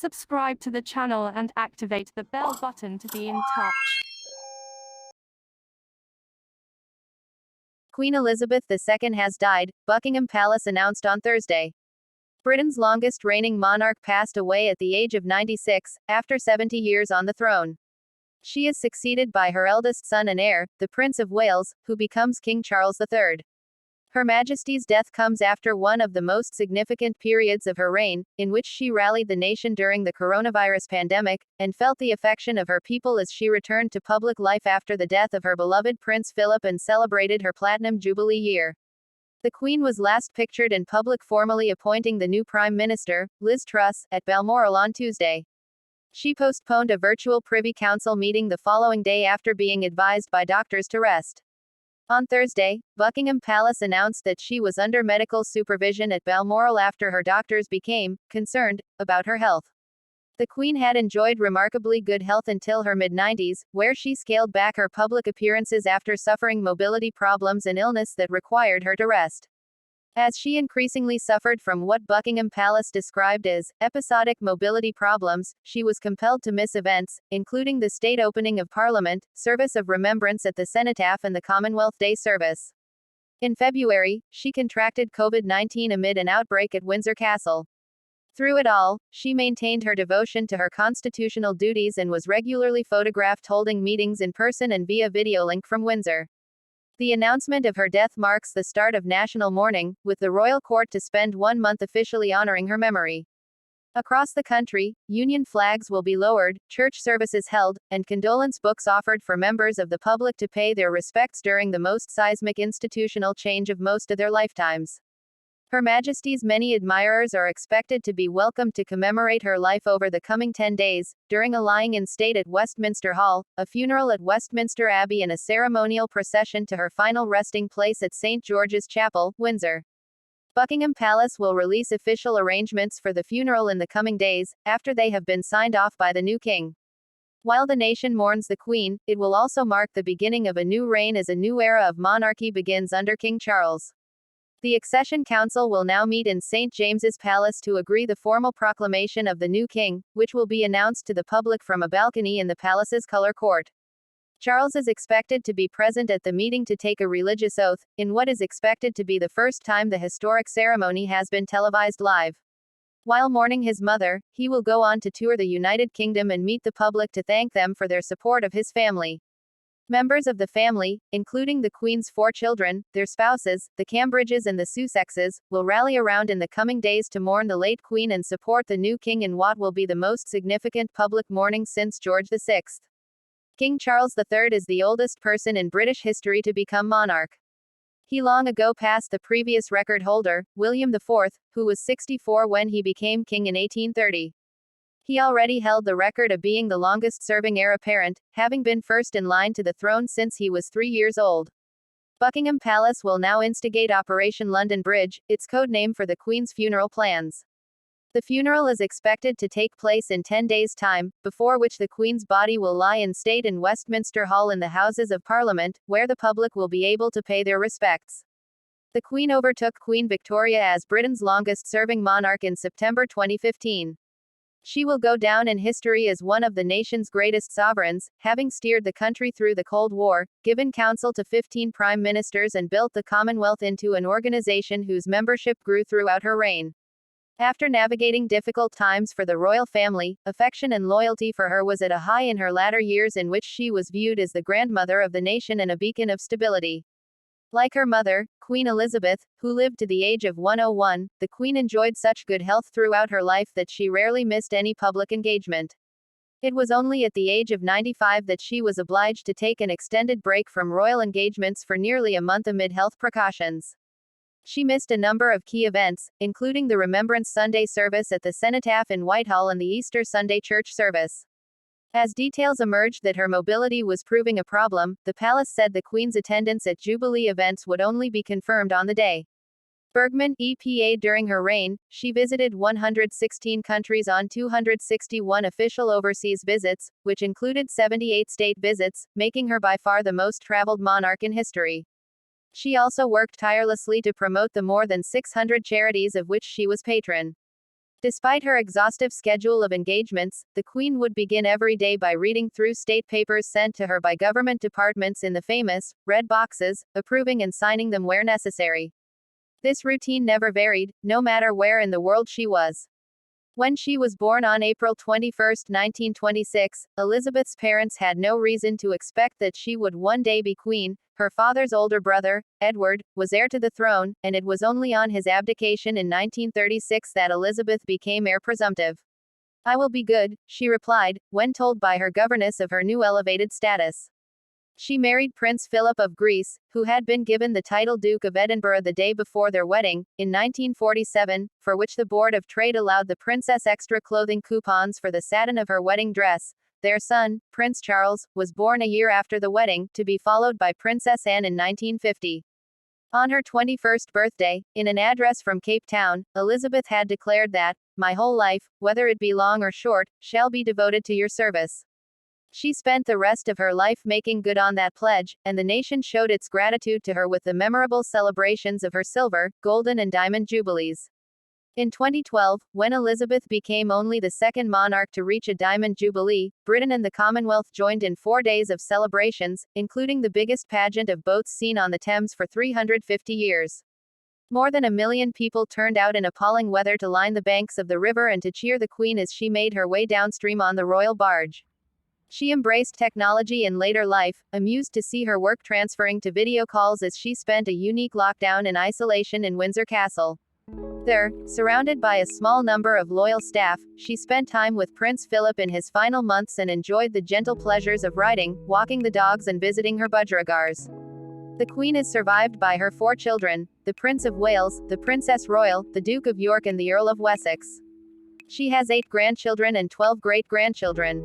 subscribe to the channel and activate the bell button to be in touch. Queen Elizabeth II has died, Buckingham Palace announced on Thursday. Britain's longest reigning monarch passed away at the age of 96, after 70 years on the throne. She is succeeded by her eldest son and heir, the Prince of Wales, who becomes King Charles III. Her Majesty's death comes after one of the most significant periods of her reign, in which she rallied the nation during the coronavirus pandemic, and felt the affection of her people as she returned to public life after the death of her beloved Prince Philip and celebrated her Platinum Jubilee year. The Queen was last pictured in public formally appointing the new Prime Minister, Liz Truss, at Balmoral on Tuesday. She postponed a virtual Privy Council meeting the following day after being advised by doctors to rest. On Thursday, Buckingham Palace announced that she was under medical supervision at Balmoral after her doctors became concerned about her health. The Queen had enjoyed remarkably good health until her mid-90s, where she scaled back her public appearances after suffering mobility problems and illness that required her to rest. As she increasingly suffered from what Buckingham Palace described as episodic mobility problems, she was compelled to miss events, including the state opening of Parliament, service of remembrance at the Cenotaph and the Commonwealth Day service. In February, she contracted COVID-19 amid an outbreak at Windsor Castle. Through it all, she maintained her devotion to her constitutional duties and was regularly photographed holding meetings in person and via video link from Windsor. The announcement of her death marks the start of national mourning, with the royal court to spend 1 month officially honoring her memory. Across the country, Union flags will be lowered, church services held, and condolence books offered for members of the public to pay their respects during the most seismic institutional change of most of their lifetimes. Her Majesty's many admirers are expected to be welcomed to commemorate her life over the coming 10 days, during a lying-in state at Westminster Hall, a funeral at Westminster Abbey and a ceremonial procession to her final resting place at St. George's Chapel, Windsor. Buckingham Palace will release official arrangements for the funeral in the coming days, after they have been signed off by the new king. While the nation mourns the Queen, it will also mark the beginning of a new reign as a new era of monarchy begins under King Charles. The Accession Council will now meet in St. James's Palace to agree the formal proclamation of the new king, which will be announced to the public from a balcony in the palace's color court. Charles is expected to be present at the meeting to take a religious oath, in what is expected to be the first time the historic ceremony has been televised live. While mourning his mother, he will go on to tour the United Kingdom and meet the public to thank them for their support of his family. Members of the family, including the Queen's 4 children, their spouses, the Cambridges and the Sussexes, will rally around in the coming days to mourn the late Queen and support the new king in what will be the most significant public mourning since George VI. King Charles III is the oldest person in British history to become monarch. He long ago passed the previous record holder, William IV, who was 64 when he became king in 1830. He already held the record of being the longest-serving heir apparent, having been first in line to the throne since he was 3 years old. Buckingham Palace will now instigate Operation London Bridge, its code name for the Queen's funeral plans. The funeral is expected to take place in 10 days' time, before which the Queen's body will lie in state in Westminster Hall in the Houses of Parliament, where the public will be able to pay their respects. The Queen overtook Queen Victoria as Britain's longest-serving monarch in September 2015. She will go down in history as one of the nation's greatest sovereigns, having steered the country through the Cold War, given counsel to 15 prime ministers and built the Commonwealth into an organization whose membership grew throughout her reign. After navigating difficult times for the royal family, affection and loyalty for her was at a high in her latter years, in which she was viewed as the grandmother of the nation and a beacon of stability. Like her mother, Queen Elizabeth, who lived to the age of 101, the Queen enjoyed such good health throughout her life that she rarely missed any public engagement. It was only at the age of 95 that she was obliged to take an extended break from royal engagements for nearly a month amid health precautions. She missed a number of key events, including the Remembrance Sunday service at the Cenotaph in Whitehall and the Easter Sunday church service. As details emerged that her mobility was proving a problem, the palace said the Queen's attendance at Jubilee events would only be confirmed on the day. Bergman, EPA. During her reign, she visited 116 countries on 261 official overseas visits, which included 78 state visits, making her by far the most traveled monarch in history. She also worked tirelessly to promote the more than 600 charities of which she was patron. Despite her exhaustive schedule of engagements, the Queen would begin every day by reading through state papers sent to her by government departments in the famous red boxes, approving and signing them where necessary. This routine never varied, no matter where in the world she was. When she was born on April 21, 1926, Elizabeth's parents had no reason to expect that she would one day be queen. Her father's older brother, Edward, was heir to the throne, and it was only on his abdication in 1936 that Elizabeth became heir presumptive. "I will be good," she replied, when told by her governess of her new elevated status. She married Prince Philip of Greece, who had been given the title Duke of Edinburgh the day before their wedding, in 1947, for which the Board of Trade allowed the princess extra clothing coupons for the satin of her wedding dress. Their son, Prince Charles, was born a year after the wedding, to be followed by Princess Anne in 1950. On her 21st birthday, in an address from Cape Town, Elizabeth had declared that, "My whole life, whether it be long or short, shall be devoted to your service." She spent the rest of her life making good on that pledge, and the nation showed its gratitude to her with the memorable celebrations of her silver, golden and diamond jubilees. In 2012, when Elizabeth became only the second monarch to reach a diamond jubilee, Britain and the Commonwealth joined in 4 days of celebrations, including the biggest pageant of boats seen on the Thames for 350 years. More than 1 million people turned out in appalling weather to line the banks of the river and to cheer the Queen as she made her way downstream on the royal barge. She embraced technology in later life, amused to see her work transferring to video calls as she spent a unique lockdown in isolation in Windsor Castle. There, surrounded by a small number of loyal staff, she spent time with Prince Philip in his final months and enjoyed the gentle pleasures of riding, walking the dogs and visiting her budgerigars. The Queen is survived by her 4 children, the Prince of Wales, the Princess Royal, the Duke of York and the Earl of Wessex. She has 8 grandchildren and 12 great-grandchildren.